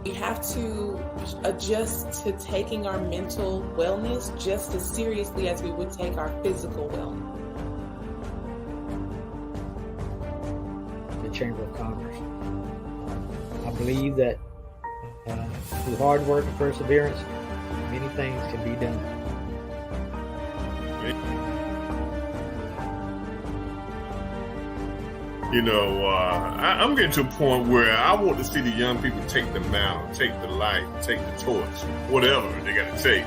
We have to adjust to taking our mental wellness just as seriously as we would take our physical wellness. The Chamber of Commerce. I believe that through hard work and perseverance, many things can be done. You know, I'm getting to a point where I want to see the young people take the mantle, take the light, take the torch, whatever they got to take,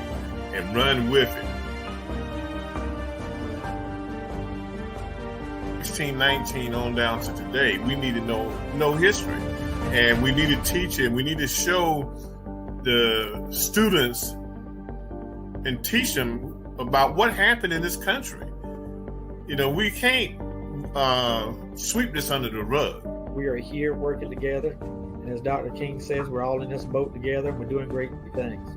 and run with it. 1619 on down to today, we need to know history, and we need to teach it. We need to show the students and teach them about what happened in this country. You know, we can't sweep this under the rug. We are here working together, and as Dr. King says, we're all in this boat together. We're doing great things,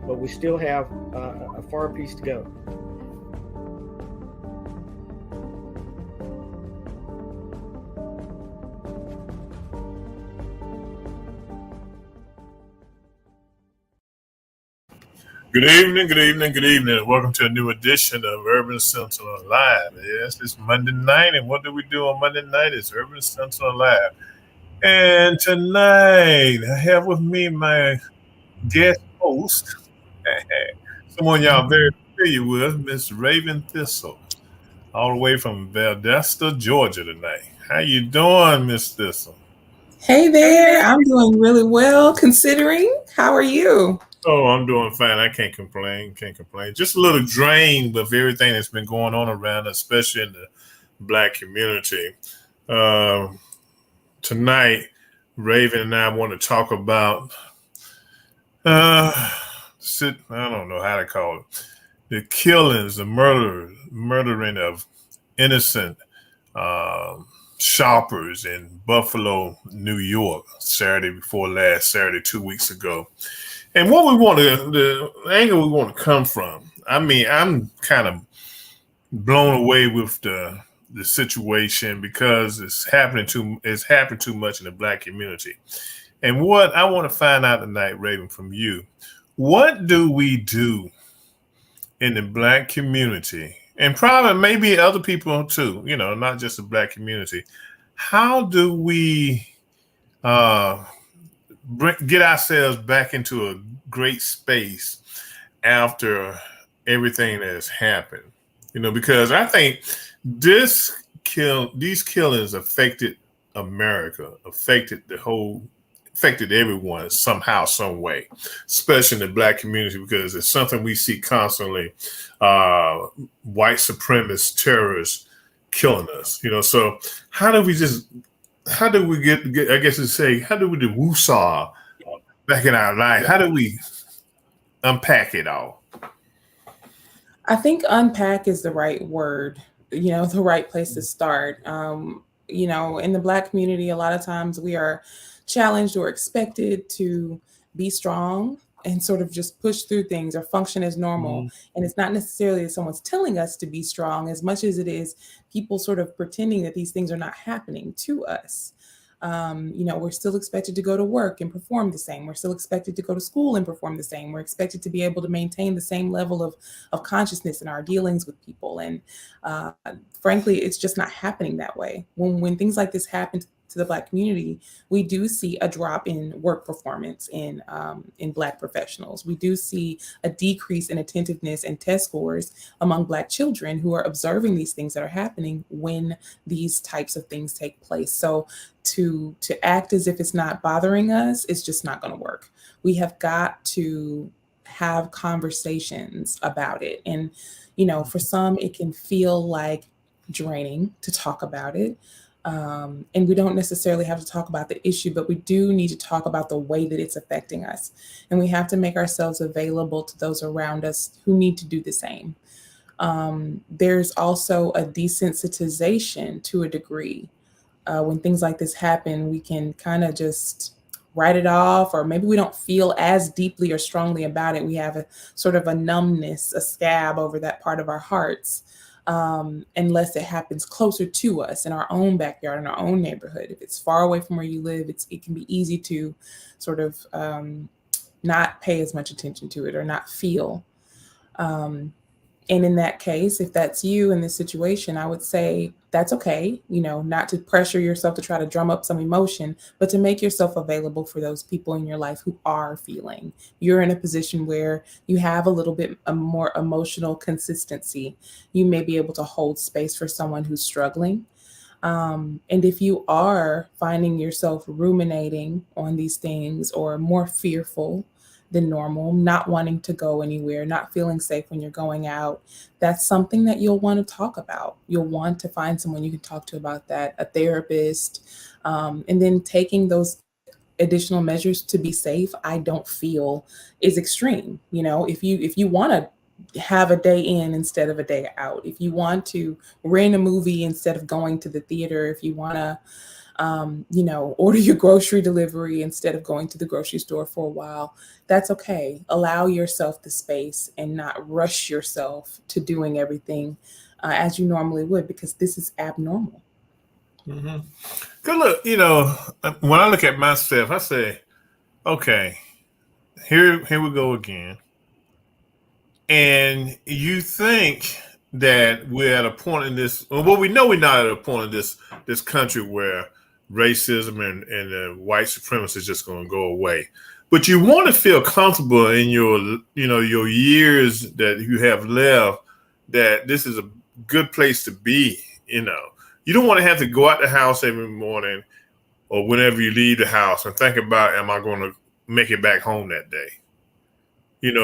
but we still have a far piece to go. Good evening, good evening, good evening. Welcome to a new edition of Urban Sentinel Live. Yes, it's Monday night, and what do we do on Monday night? It's Urban Sentinel Live. And tonight, I have with me my guest host, someone y'all very familiar with, Miss Ravin Thissel, all the way from Valdosta, Georgia tonight. How you doing, Miss Thissel? Hey there, I'm doing really well considering. How are you? Oh, I'm doing fine. I can't complain. Just a little drained with everything that's been going on around, especially in the Black community. Tonight, Raven and I want to talk about, I don't know how to call it, the killings, the murdering of innocent shoppers in Buffalo, New York, Saturday before last, Saturday 2 weeks ago. And what we want to, the angle we want to come from, I mean, I'm kind of blown away with the situation because it's happened too much in the Black community. And what I want to find out tonight, Raven, from you, what do we do in the Black community, and probably maybe other people too, you know, not just the Black community? How do we get ourselves back into a great space after everything that has happened? You know, because I think these killings affected America, affected everyone somehow, some way, especially in the Black community, because it's something we see constantly, white supremacist terrorists killing us, you know. So how do we get I guess to say, how do we do woosah back in our life? How do we unpack it all? I think unpack is the right word, you know, the right place to start. You know, in the Black community, a lot of times we are challenged or expected to be strong and sort of just push through things or function as normal. And it's not necessarily that someone's telling us to be strong as much as it is people sort of pretending that these things are not happening to us. You know, we're still expected to go to work and perform the same. We're still expected to go to school and perform the same. We're expected to be able to maintain the same level of consciousness in our dealings with people. And frankly, it's just not happening that way. When things like this happen to the Black community, we do see a drop in work performance in Black professionals. We do see a decrease in attentiveness and test scores among Black children who are observing these things that are happening when these types of things take place. So to act as if it's not bothering us, it's just not going to work. We have got to have conversations about it. And, you know, for some, it can feel like draining to talk about it. And we don't necessarily have to talk about the issue, but we do need to talk about the way that it's affecting us. And we have to make ourselves available to those around us who need to do the same. There's also a desensitization to a degree. When things like this happen, we can kind of just write it off, or maybe we don't feel as deeply or strongly about it. We have a sort of a numbness, a scab over that part of our hearts. unless it happens closer to us in our own backyard, in our own neighborhood. If it's far away from where you live, it can be easy to sort of not pay as much attention to it or not feel. Um, and in that case, if that's you in this situation, I would say that's okay, not to pressure yourself to try to drum up some emotion, but to make yourself available for those people in your life who are feeling. You're in a position where you have a little bit a more emotional consistency. You may be able to hold space for someone who's struggling. And if you are finding yourself ruminating on these things or more fearful than normal, not wanting to go anywhere, not feeling safe when you're going out, that's something that you'll want to talk about. You'll want to find someone you can talk to about that, a therapist, and then taking those additional measures to be safe. I don't feel is extreme. If you want to have a day in instead of a day out, if you want to rent a movie instead of going to the theater, if you want to order your grocery delivery instead of going to the grocery store for a while, that's okay. Allow yourself the space and not rush yourself to doing everything as you normally would, because this is abnormal. Mm-hmm. Good look, when I look at myself, I say, okay, here we go again. And you think that we're at a point in this, well, we know we're not at a point in this country where racism and white supremacy is just going to go away. But you want to feel comfortable in your years that you have left, that this is a good place to be. You don't want to have to go out the house every morning or whenever you leave the house and think about, am I going to make it back home that day?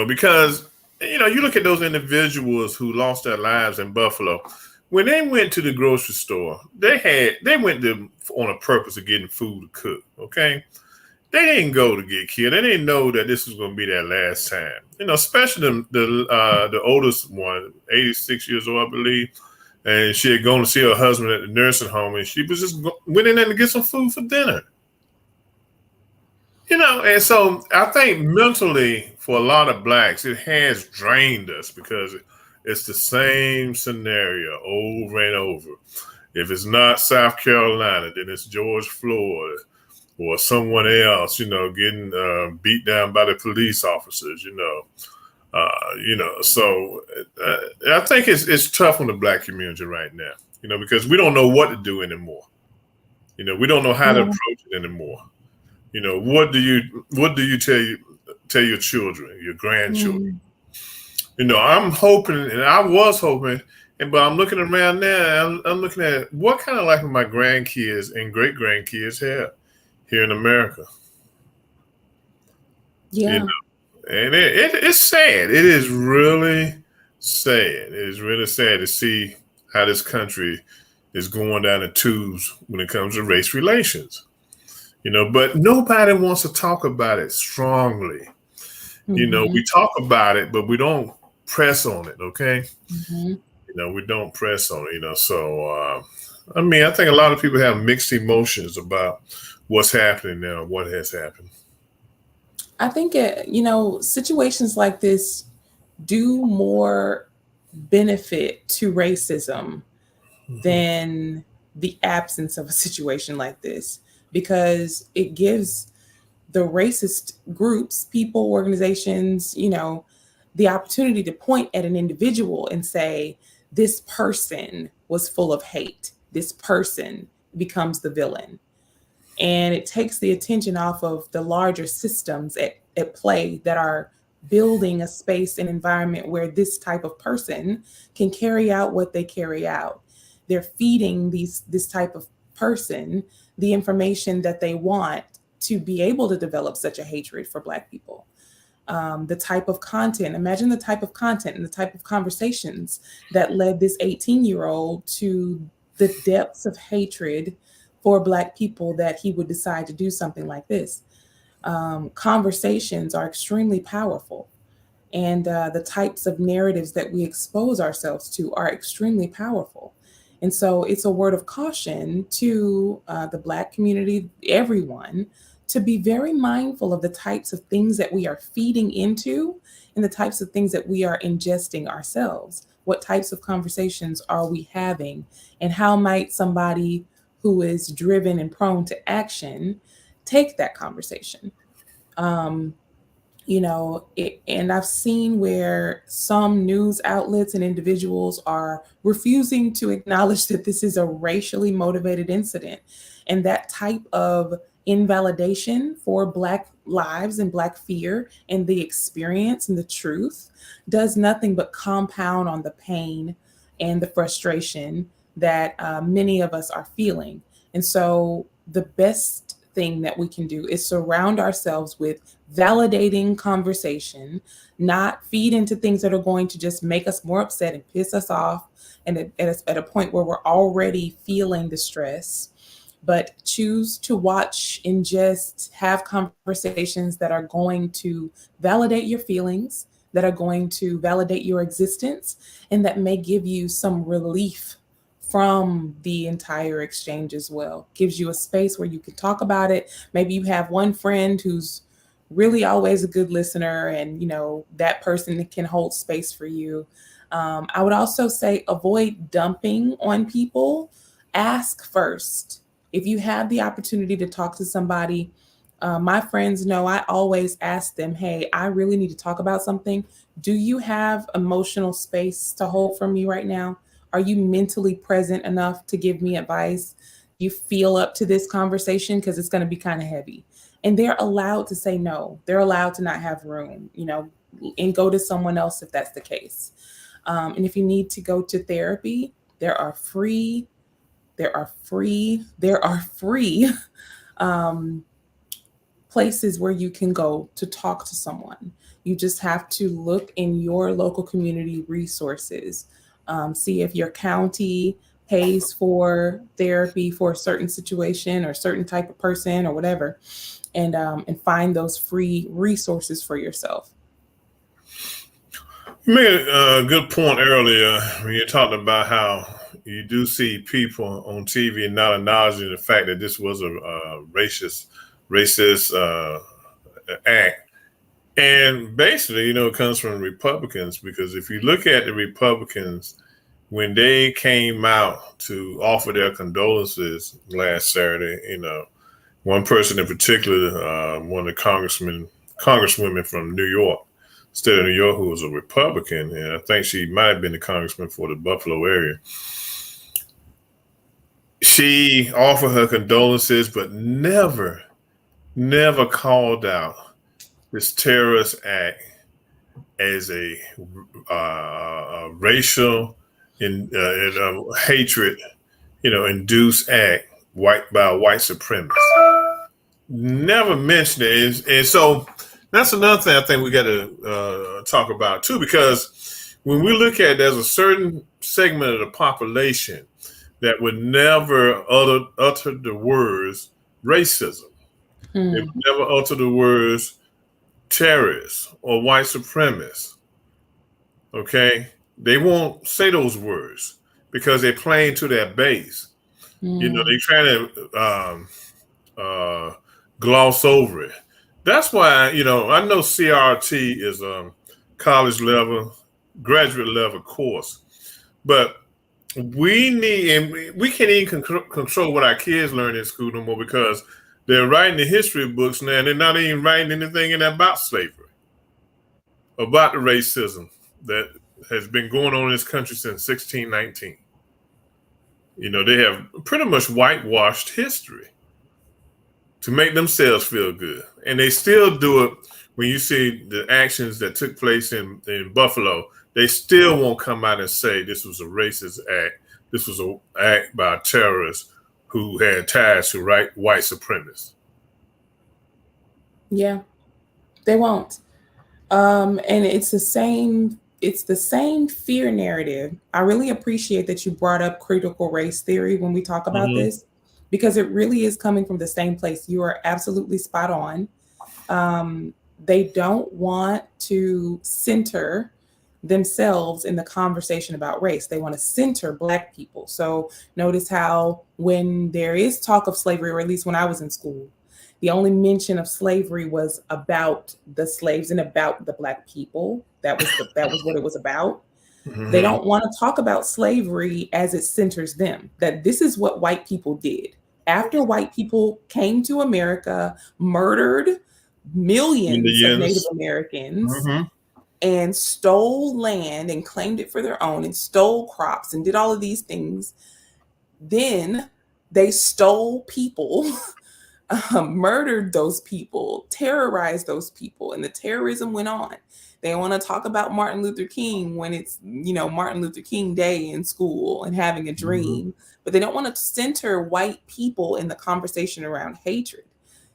Because you look at those individuals who lost their lives in Buffalo. When they went to the grocery store, they went on a purpose of getting food to cook. Okay, they didn't go to get killed. They didn't know that this was going to be their last time. Especially the oldest one, 86 years old, I believe, and she had gone to see her husband at the nursing home, and she was just went in there to get some food for dinner. And so I think mentally for a lot of blacks, it has drained us because it's the same scenario over and over. If it's not South Carolina, then it's George Floyd or someone else, getting beat down by the police officers, So I think it's tough on the black community right now, because we don't know what to do anymore. We don't know how to approach it anymore. What do you tell your children, your grandchildren? I'm hoping, and I was hoping, but I'm looking around now. I'm looking at what kind of life my grandkids and great grandkids have here in America. Yeah, and it's sad. It is really sad. It is really sad to see how this country is going down the tubes when it comes to race relations. But nobody wants to talk about it strongly. We talk about it, but we don't press on it. Okay. We don't press on it, so, I think a lot of people have mixed emotions about what's happening now, what has happened. I think situations like this do more benefit to racism than the absence of a situation like this, because it gives the racist groups, people, organizations, the opportunity to point at an individual and say, this person was full of hate. This person becomes the villain. And it takes the attention off of the larger systems at play that are building a space and environment where this type of person can carry out what they carry out. They're feeding this type of person the information that they want to be able to develop such a hatred for Black people. The type of content, imagine the type of content and the type of conversations that led this 18-year-old to the depths of hatred for Black people that he would decide to do something like this. Conversations are extremely powerful. And the types of narratives that we expose ourselves to are extremely powerful. And so it's a word of caution to the Black community, everyone, to be very mindful of the types of things that we are feeding into and the types of things that we are ingesting ourselves. What types of conversations are we having? And how might somebody who is driven and prone to action take that conversation? Um, and I've seen where some news outlets and individuals are refusing to acknowledge that this is a racially motivated incident. And that type of invalidation for Black lives and Black fear and the experience and the truth does nothing but compound on the pain and the frustration that many of us are feeling. And so the best thing that we can do is surround ourselves with validating conversation, not feed into things that are going to just make us more upset and piss us off, and at a point where we're already feeling the stress, but choose to watch and just have conversations that are going to validate your feelings, that are going to validate your existence, and that may give you some relief from the entire exchange as well. Gives you a space where you can talk about it. Maybe you have one friend who's really always a good listener, and that person can hold space for you. I would also say avoid dumping on people. Ask first. If you have the opportunity to talk to somebody, my friends know I always ask them, hey, I really need to talk about something. Do you have emotional space to hold for me right now? Are you mentally present enough to give me advice? You feel up to this conversation because it's going to be kind of heavy. And they're allowed to say no. They're allowed to not have room, and go to someone else if that's the case. And if you need to go to therapy, there are free um, places where you can go to talk to someone. You just have to look in your local community resources. See if your county pays for therapy for a certain situation or certain type of person or whatever, and find those free resources for yourself. You made a good point earlier when you talked about how you do see people on TV not acknowledging the fact that this was a racist act. And basically, it comes from Republicans, because if you look at the Republicans, when they came out to offer their condolences last Saturday, one person in particular, one of the congresswomen from New York, state of New York, who was a Republican, and I think she might have been the congressman for the Buffalo area. She offered her condolences, but never called out this terrorist act as a racial and hatred, induced act by a white supremacist. Never mentioned it, and so that's another thing I think we got to talk about too, because when we look at, there's a certain segment of the population that would never utter the words racism. They would never utter the words terrorists or white supremacists. Okay, they won't say those words because they're playing to their base. They trying to gloss over it. That's why, I know CRT is a college level, graduate level course, but we can't even control what our kids learn in school no more, because they're writing the history books now, and they're not even writing anything in about slavery, about the racism that has been going on in this country since 1619. They have pretty much whitewashed history to make themselves feel good. And they still do it. When you see the actions that took place in Buffalo, they still won't come out and say this was a racist act. This was an act by terrorists who had ties to white supremacists. Yeah, they won't. And it's the same fear narrative. I really appreciate that you brought up critical race theory when we talk about this, because it really is coming from the same place. You are absolutely spot on. They don't want to center themselves in the conversation about race. They want to center Black people. So notice how when there is talk of slavery, or at least when I was in school, the only mention of slavery was about the slaves and about the Black people. That was what it was about. They don't want to talk about slavery as it centers them, that this is what white people did. After white people came to America, murdered millions of Native Indians. Americans, and stole land and claimed it for their own and stole crops and did all of these things. Then they stole people, murdered those people, terrorized those people, and the terrorism went on. They want to talk about Martin Luther King when it's, Martin Luther King Day in school and having a dream, but they don't want to center white people in the conversation around hatred,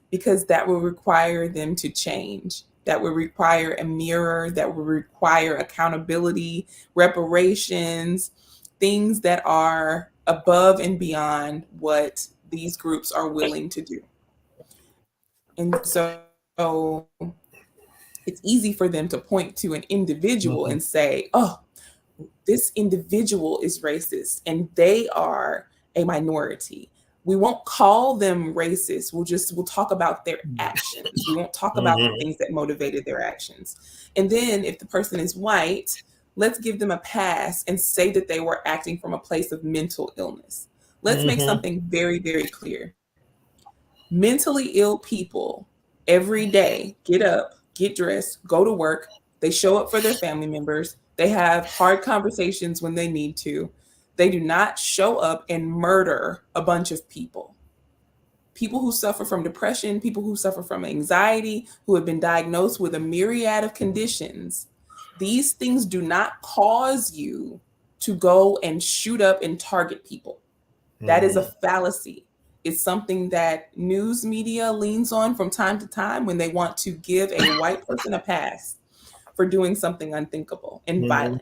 because that will require them to change. That would require a mirror, that would require accountability, reparations, things that are above and beyond what these groups are willing to do. And so it's easy for them to point to an individual and say, oh, this individual is racist and they are a minority. We won't call them racist. We'll talk about their actions. We won't talk about the things that motivated their actions. And then if the person is white, let's give them a pass and say that they were acting from a place of mental illness. Let's make something very, very clear. Mentally ill people every day get up, get dressed, go to work. They show up for their family members. They have hard conversations when they need to. They do not show up and murder a bunch of people. People who suffer from depression, people who suffer from anxiety, who have been diagnosed with a myriad of conditions. These things do not cause you to go and shoot up and target people. That is a fallacy. It's something that news media leans on from time to time when they want to give a white person a pass for doing something unthinkable and violent.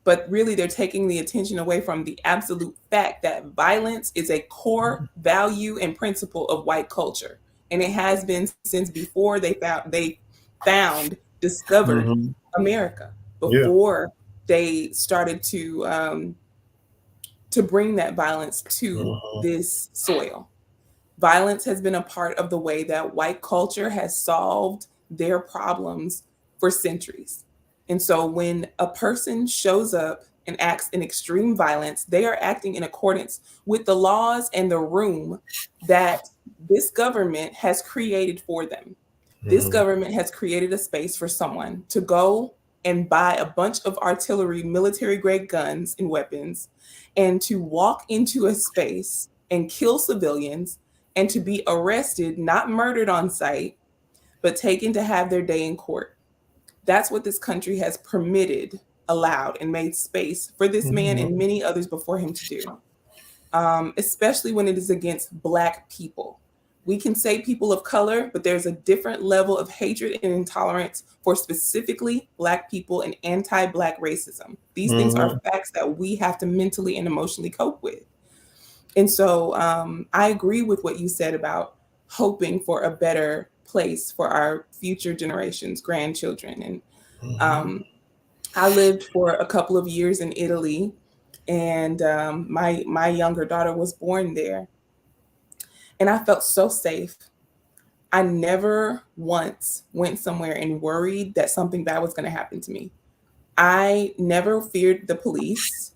But really, they're taking the attention away from the absolute fact that violence is a core value and principle of white culture. And it has been since before they discovered America, before they started to bring that violence to this soil. Violence has been a part of the way that white culture has solved their problems for centuries. And so when a person shows up and acts in extreme violence, they are acting in accordance with the laws and the room that this government has created for them. This government has created a space for someone to go and buy a bunch of artillery, military-grade guns and weapons, and to walk into a space and kill civilians, and to be arrested, not murdered on sight, but taken to have their day in court. That's what this country has permitted, allowed, and made space for this man and many others before him to do, especially when it is against Black people. We can say people of color, but there's a different level of hatred and intolerance for specifically Black people and anti-Black racism. These things are facts that we have to mentally and emotionally cope with. And so I agree with what you said about hoping for a better place for our future generations, grandchildren. And I lived for a couple of years in Italy, and my younger daughter was born there. And I felt so safe. I never once went somewhere and worried that something bad was going to happen to me. I never feared the police.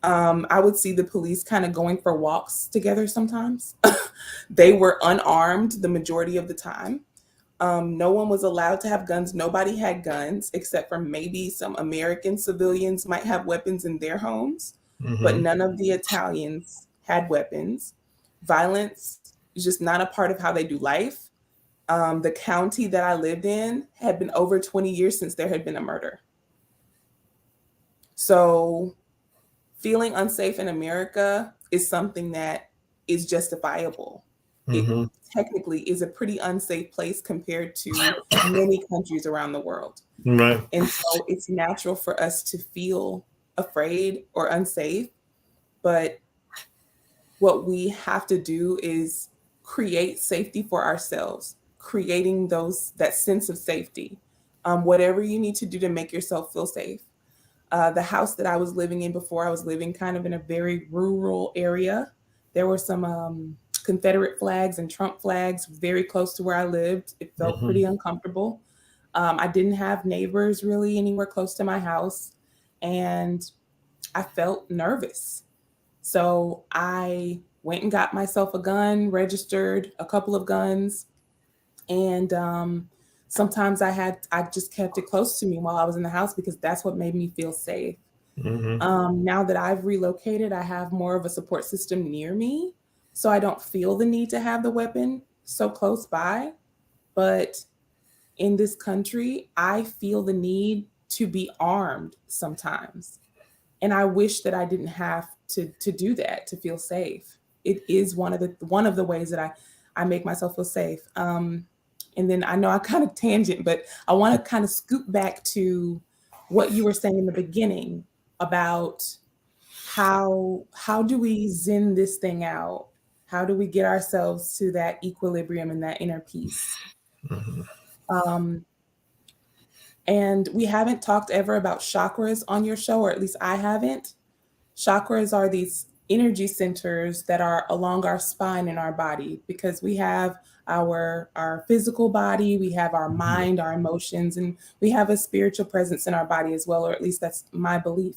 I would see the police kind of going for walks together sometimes. They were unarmed the majority of the time. No one was allowed to have guns. Nobody had guns except for maybe some American civilians might have weapons in their homes, but none of the Italians had weapons. Violence is just not a part of how they do life. The county that I lived in had been over 20 years since there had been a murder. So feeling unsafe in America is something that is justifiable. It technically is a pretty unsafe place compared to many countries around the world. Right. And so it's natural for us to feel afraid or unsafe. But what we have to do is create safety for ourselves, creating that sense of safety. Whatever you need to do to make yourself feel safe. The house that I was living in before, I was living kind of in a very rural area. There were some Confederate flags and Trump flags very close to where I lived. It felt pretty uncomfortable. I didn't have neighbors really anywhere close to my house. and I felt nervous. So I went and got myself a gun, registered a couple of guns, and sometimes I just kept it close to me while I was in the house because that's what made me feel safe. Mm-hmm. Now that I've relocated, I have more of a support system near me, so I don't feel the need to have the weapon so close by. But in this country, I feel the need to be armed sometimes. And I wish that I didn't have to do that to feel safe. It is one of the ways that I make myself feel safe. And then I know I kind of tangent, but I want to kind of scoop back to what you were saying in the beginning about how do we zen this thing out? How do we get ourselves to that equilibrium and that inner peace? Mm-hmm. Um, and we haven't talked ever about chakras on your show, or at least I haven't. Chakras are these energy centers that are along our spine in our body because we have our physical body, we have our mind, our emotions, and we have a spiritual presence in our body as well, or at least that's my belief.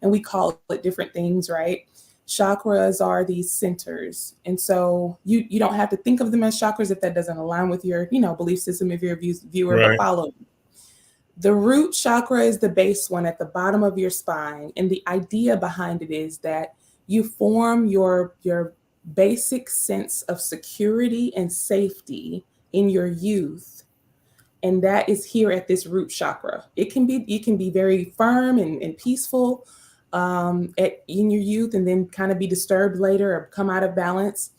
And we call it different things, right? Chakras are these centers. And so you don't have to think of them as chakras if that doesn't align with your, belief system, if you're a viewer, but Right. follow. The root chakra is the base one at the bottom of your spine. And the idea behind it is that you form your basic sense of security and safety in your youth. And that is here at this root chakra. It can be very firm and peaceful in your youth, and then kind of be disturbed later or come out of balance.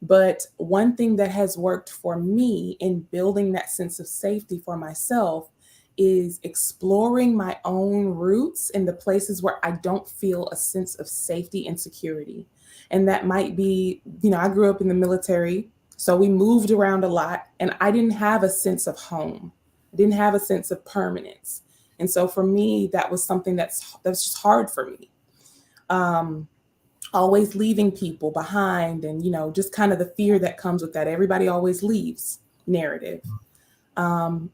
But one thing that has worked for me in building that sense of safety for myself is exploring my own roots in the places where I don't feel a sense of safety and security. And that might be, I grew up in the military, so we moved around a lot, and I didn't have a sense of home. I didn't have a sense of permanence. And so for me, that was something that's just hard for me. Um, Always leaving people behind, and just kind of the fear that comes with that. Everybody always leaves narrative. Um,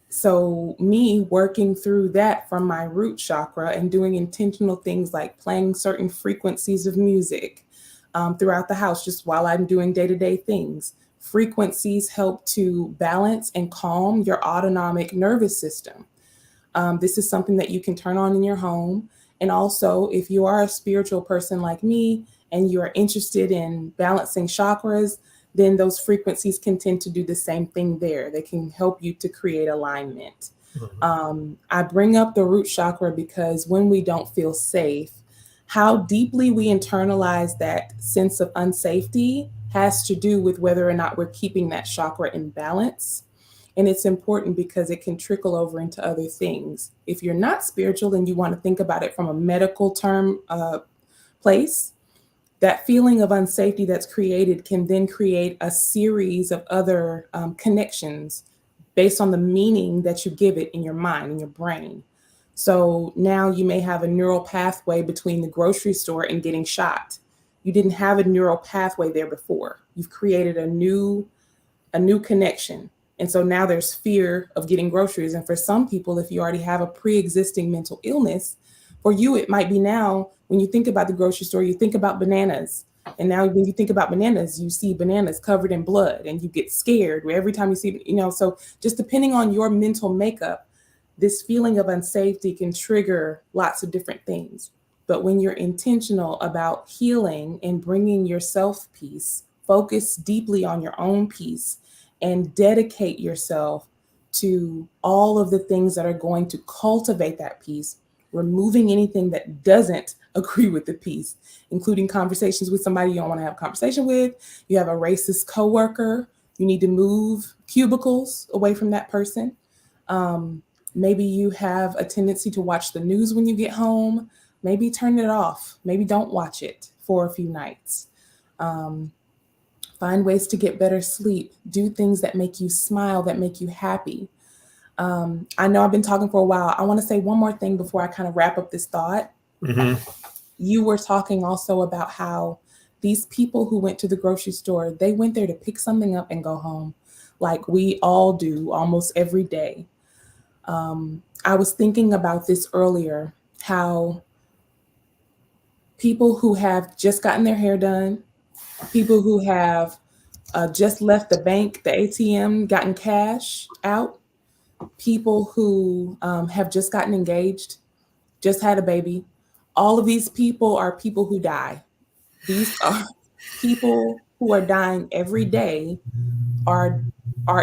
So me working through that from my root chakra and doing intentional things like playing certain frequencies of music throughout the house, just while I'm doing day-to-day things. Frequencies help to balance and calm your autonomic nervous system. This is something that you can turn on in your home. And also, if you are a spiritual person like me and you are interested in balancing chakras, then those frequencies can tend to do the same thing there. They can help you to create alignment. I bring up the root chakra because when we don't feel safe, how deeply we internalize that sense of unsafety has to do with whether or not we're keeping that chakra in balance. And it's important because it can trickle over into other things. If you're not spiritual and you want to think about it from a medical term place, that feeling of unsafety that's created can then create a series of other connections based on the meaning that you give it in your mind, in your brain. So now you may have a neural pathway between the grocery store and getting shot. You didn't have a neural pathway there before. You've created a new connection. And so now there's fear of getting groceries. And for some people, if you already have a pre-existing mental illness, for you, it might be now when you think about the grocery store, you think about bananas. And now when you think about bananas, you see bananas covered in blood and you get scared every time you see, so just depending on your mental makeup, this feeling of unsafety can trigger lots of different things. But when you're intentional about healing and bringing yourself peace, focus deeply on your own peace and dedicate yourself to all of the things that are going to cultivate that peace, removing anything that doesn't agree with the peace, including conversations with somebody you don't want to have a conversation with. You have a racist coworker, you need to move cubicles away from that person. Maybe you have a tendency to watch the news when you get home. Maybe turn it off. Maybe don't watch it for a few nights. Find ways to get better sleep. Do things that make you smile, that make you happy. I know I've been talking for a while. I want to say one more thing before I kind of wrap up this thought. Mm-hmm. You were talking also about how these people who went to the grocery store, they went there to pick something up and go home, like we all do almost every day. I was thinking about this earlier, how people who have just gotten their hair done, people who have just left the bank, the ATM, gotten cash out, people who have just gotten engaged, just had a baby. All of these people are people who die. These are people who are dying every day, are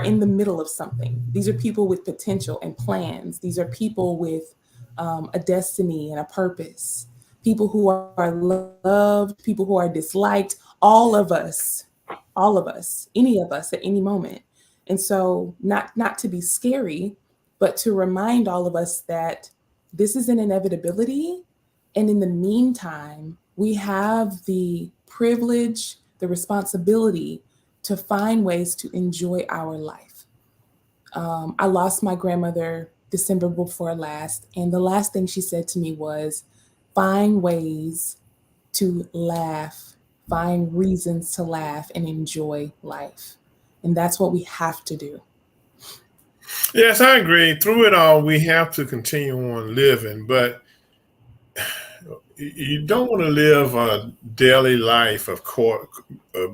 in the middle of something. These are people with potential and plans. These are people with a destiny and a purpose. People who are loved, people who are disliked. All of us, any of us at any moment. And so, not to be scary, but to remind all of us that this is an inevitability. And in the meantime, we have the privilege, the responsibility to find ways to enjoy our life. I lost my grandmother December before last, and the last thing she said to me was, find ways to laugh, find reasons to laugh and enjoy life. And that's what we have to do. Yes, I agree. Through it all, we have to continue on living, but you don't want to live a daily life of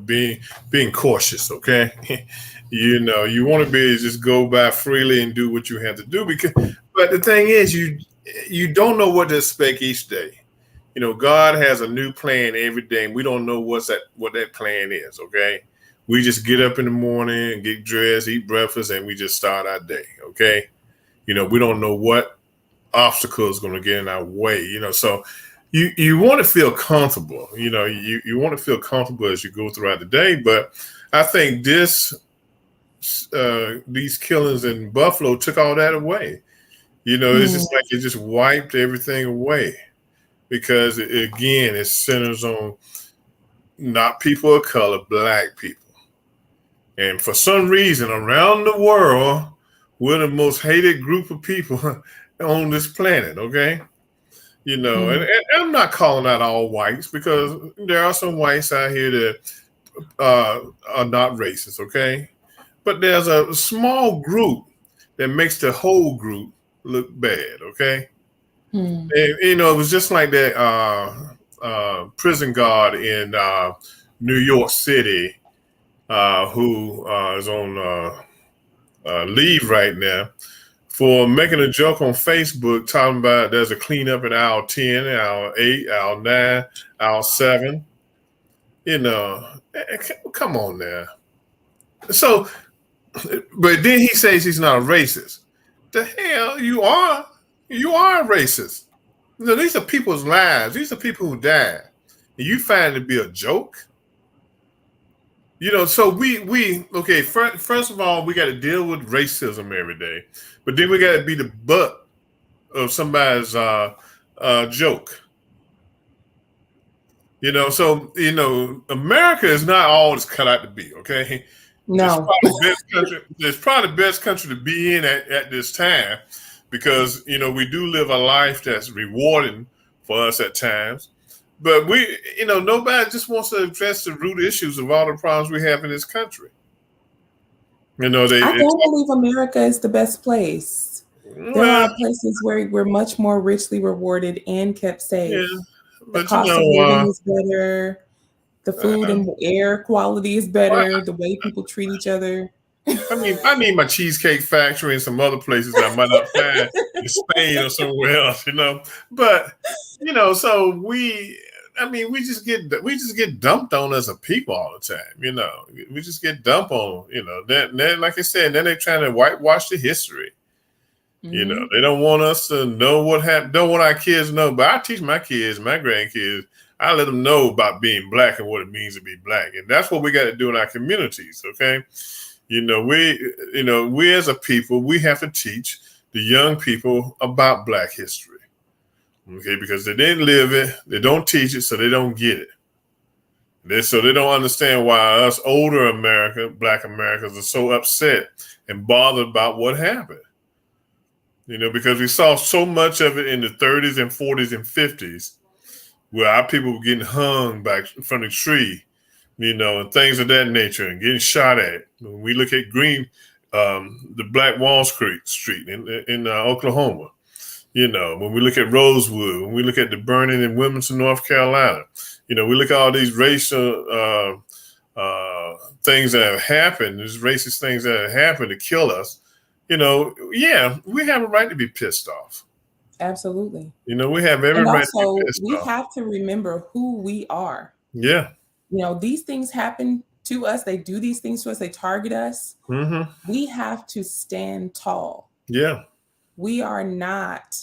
being cautious. Okay, you want to be able to just go by freely and do what you have to do. But the thing is, you don't know what to expect each day. God has a new plan every day, and we don't know what that plan is. Okay, we just get up in the morning and get dressed, eat breakfast, and we just start our day. Okay, we don't know what obstacle is going to get in our way. So you want to feel comfortable. You want to feel comfortable as you go throughout the day. But I think these killings in Buffalo took all that away. It's just like it just wiped everything away. Because again, it centers on not people of color, Black people. And for some reason around the world, we're the most hated group of people on this planet, okay? And I'm not calling out all whites, because there are some whites out here that are not racist, okay? But there's a small group that makes the whole group look bad, okay? And, it was just like that prison guard in New York City who is on leave right now for making a joke on Facebook talking about there's a cleanup in aisle 10, aisle 8, aisle 9, aisle 7. Come on now. So, but then he says he's not a racist. The hell you are. You are a racist. These are people's lives. These are people who died. And you find it to be a joke? So we okay, first of all, we got to deal with racism every day. But then we got to be the butt of somebody's joke. So, America is not all it's cut out to be, okay? No. It's probably the best country to be in at this time. Because, we do live a life that's rewarding for us at times. But nobody just wants to address the root issues of all the problems we have in this country. I don't believe America is the best place. There are places where we're much more richly rewarded and kept safe. Yeah, but the cost of living is better. The food and air quality is better. The way people treat each other. I need my Cheesecake Factory and some other places that I might not find in Spain or somewhere else, But so we just get dumped on as a people all the time, We just get dumped on, Then, like I said, then they're trying to whitewash the history. They don't want us to know what happened. Don't want our kids to know. But I teach my kids, my grandkids. I let them know about being Black and what it means to be Black, and that's what we got to do in our communities. Okay. We as a people, we have to teach the young people about Black history. Okay, because they didn't live it, they don't teach it, so they don't get it. So they don't understand why us older Black Americans are so upset and bothered about what happened. Because we saw so much of it in the 30s and 40s and 50s, where our people were getting hung back from the tree. And things of that nature, and getting shot at. When we look at the Black Wall Street in Oklahoma, You know, when we look at Rosewood, when we look at the burning in Wilmington, North Carolina, you know, we look at all these racial things that have happened, these racist things that have happened to kill us. You know, yeah, we have a right to be pissed off. Absolutely. You know, we have every And right to be also, pissed we off. have to remember who we are. Yeah. You know, these things happen to us. They do these things to us. They target us. Mm-hmm. We have to stand tall. Yeah. We are not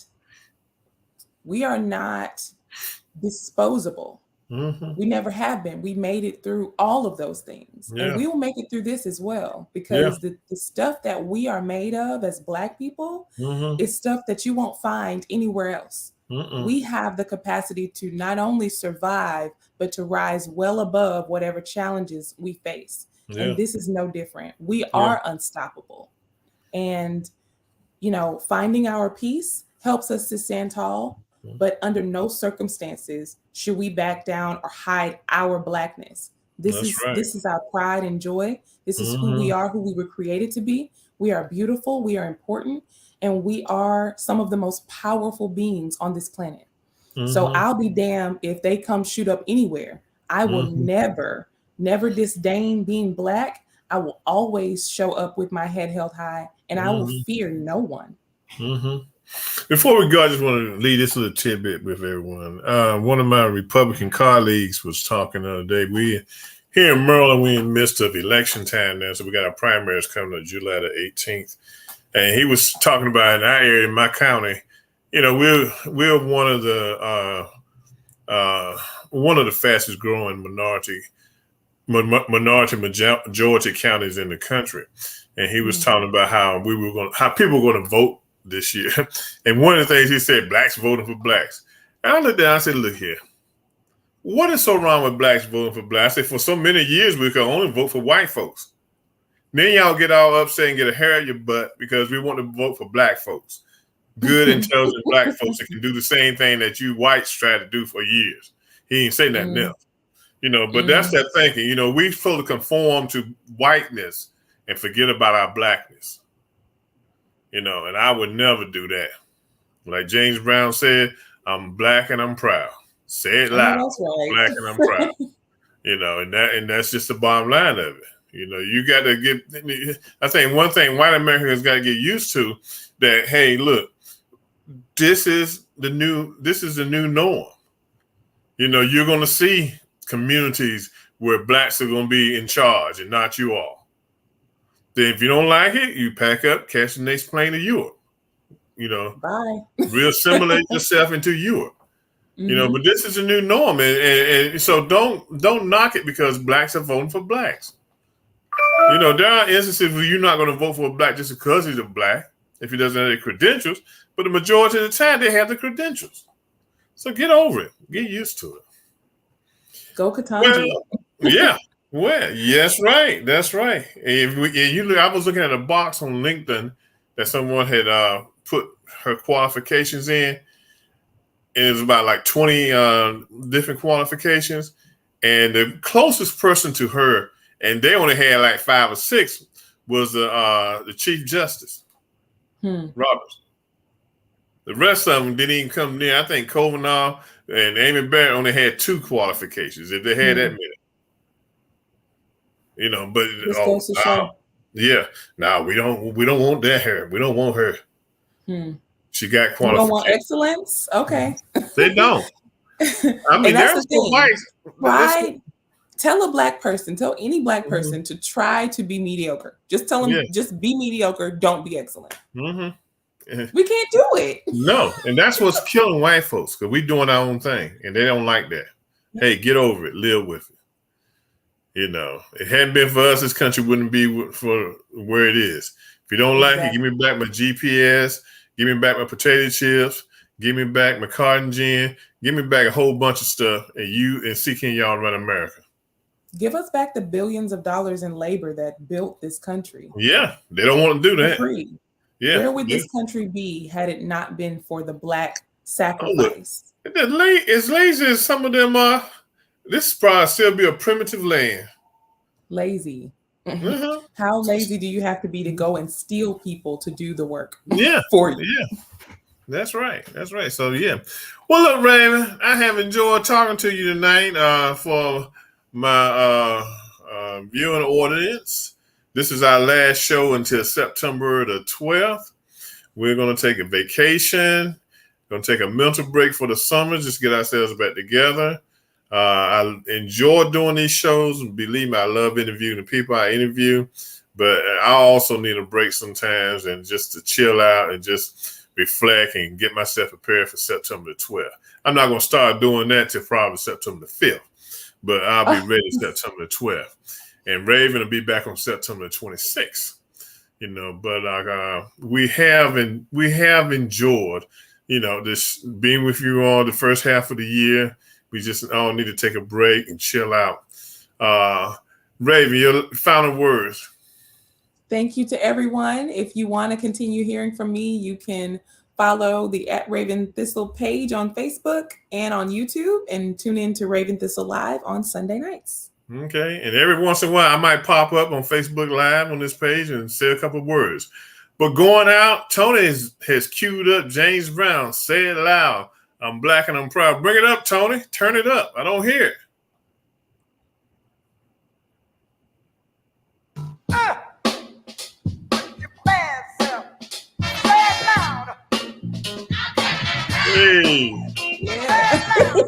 disposable. Mm-hmm. We never have been. We made it through all of those things. And Yeah. we will make it through this as well, Yeah. because the stuff that we are made of as Black people Mm-hmm. is stuff that you won't find anywhere else. Mm-mm. We have the capacity to not only survive, but to rise well above whatever challenges we face. Yeah. And this is no different. We are unstoppable. And, you know, finding our peace helps us to stand tall, but under no circumstances should we back down or hide our Blackness. This is our pride and joy. This is who we are, who we were created to be. We are beautiful, we are important, and we are some of the most powerful beings on this planet. So I'll be damned if they come shoot up anywhere. I will never disdain being Black. I will always show up with my head held high, and I will fear no one. Before we go, I just want to leave this little tidbit with everyone. One of my Republican colleagues was talking the other day. We here in Maryland, we're in the midst of election time now, so we got our primaries coming up July the 18th. And he was talking about in our area, in my county, you know, we're one of the fastest growing majority counties in the country. And he was talking about how people were going to vote this year. And one of the things he said, Blacks voting for Blacks. And I looked down, I said, look here, what is so wrong with Blacks voting for Blacks? I said, for so many years, we could only vote for white folks. Then y'all get all upset and get a hair at your butt because we want to vote for Black folks. Good, intelligent Black folks that can do the same thing that you whites try to do for years. He ain't say nothing else. You know, but that's that thinking. You know, we supposed to conform to whiteness and forget about our Blackness. You know, and I would never do that. Like James Brown said, I'm Black and I'm proud. Say it loud. That's right. Black and I'm proud. You know, and that's just the bottom line of it. You know, you got to get. I think one thing white Americans got to get used to that. Hey, look, this is the new norm. You know, you're going to see communities where Blacks are going to be in charge and not you all. Then if you don't like it, you pack up, catch the next plane to Europe. You know, bye. Reassimilate yourself into Europe. You know, but this is a new norm, and so don't knock it because Blacks are voting for Blacks. You know, there are instances where you're not going to vote for a Black just because he's a Black if he doesn't have the credentials, but the majority of the time they have the credentials. So get over it, get used to it. Go Katanji. Well, yeah. Well, yes, right. That's right. I was looking at a box on LinkedIn that someone had put her qualifications in. And it was about like 20 different qualifications. And the closest person to her, and they only had like 5 or 6, was the Chief Justice, Roberts. The rest of them didn't even come near. I think Kavanaugh and Amy Barrett only had 2 qualifications, if they had that many. You know, but yeah, no, we don't want that her. We don't want her. She got qualifications. You don't want excellence? Okay. They don't. I mean, that's the thing. White. Right? Tell a Black person, tell any Black person to try to be mediocre. Just tell them, just be mediocre. Don't be excellent. We can't do it. No, and that's what's killing white folks because we doing our own thing, and they don't like that. Hey, get over it. Live with it. You know, it hadn't been for us, this country wouldn't be for where it is. If you don't like it, give me back my GPS. Give me back my potato chips. Give me back my cotton gin. Give me back a whole bunch of stuff, and see can y'all run America. Give us back the billions of dollars in labor that built this country. Yeah, they don't want to do that. Free. Yeah, where would this country be had it not been for the Black sacrifice? As lazy as some of them are, this probably still be a primitive land. Lazy. How lazy do you have to be to go and steal people to do the work for you? Yeah. That's right. That's right. So yeah. Well, look, Raven, I have enjoyed talking to you tonight. For my viewing audience, this is our last show until September the 12th. We're going to take a vacation. Going to take a mental break for the summer, just get ourselves back together. I enjoy doing these shows. Believe me, I love interviewing the people I interview, but I also need a break sometimes and just to chill out and just reflect and get myself prepared for September the 12th. I'm not going to start doing that till probably September the 5th, but I'll be ready September the 12th. And Raven will be back on September the 26th. You know, but we have enjoyed, you know, this being with you all the first half of the year. We just all need to take a break and chill out. Raven, your final words. Thank you to everyone. If you want to continue hearing from me, you can follow the @Ravin Thissel page on Facebook and on YouTube, and tune in to Ravin Thissel Live on Sunday nights. Okay. And every once in a while, I might pop up on Facebook Live on this page and say a couple of words. But going out, Tony has queued up James Brown. Say it loud. I'm black and I'm proud. Bring it up, Tony. Turn it up. I don't hear it. Hey.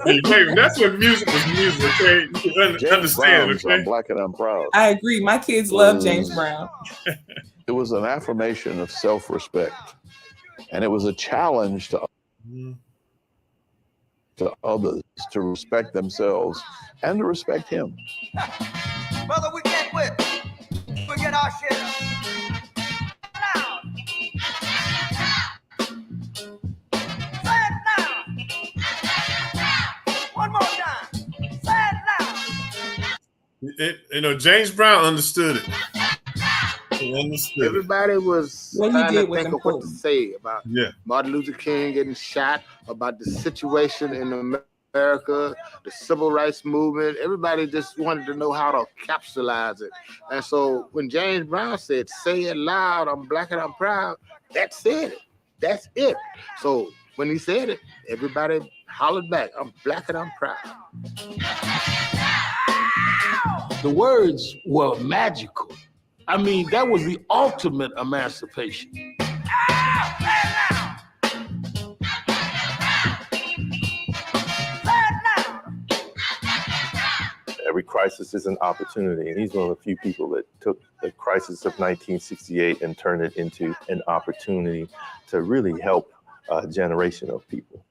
Hey, baby, that's what music is music, okay? You can understand, okay? I'm black and I'm proud. I agree. My kids love James Brown. It was an affirmation of self-respect. And it was a challenge to others to respect themselves and to respect him. Brother, we can't quit. We get our shit up. Say it now. One more time. Say it now. You know, James Brown understood it. He understood Everybody was What he trying did to was think of what to important. say about Martin Luther King getting shot, about the situation in America, the civil rights movement. Everybody just wanted to know how to capsulize it. And so when James Brown said, say it loud, I'm black and I'm proud, that said it. That's it. So when he said it, everybody hollered back, I'm black and I'm proud. The words were magical. I mean, that was the ultimate emancipation. Every crisis is an opportunity, and he's one of the few people that took the crisis of 1968 and turned it into an opportunity to really help a generation of people.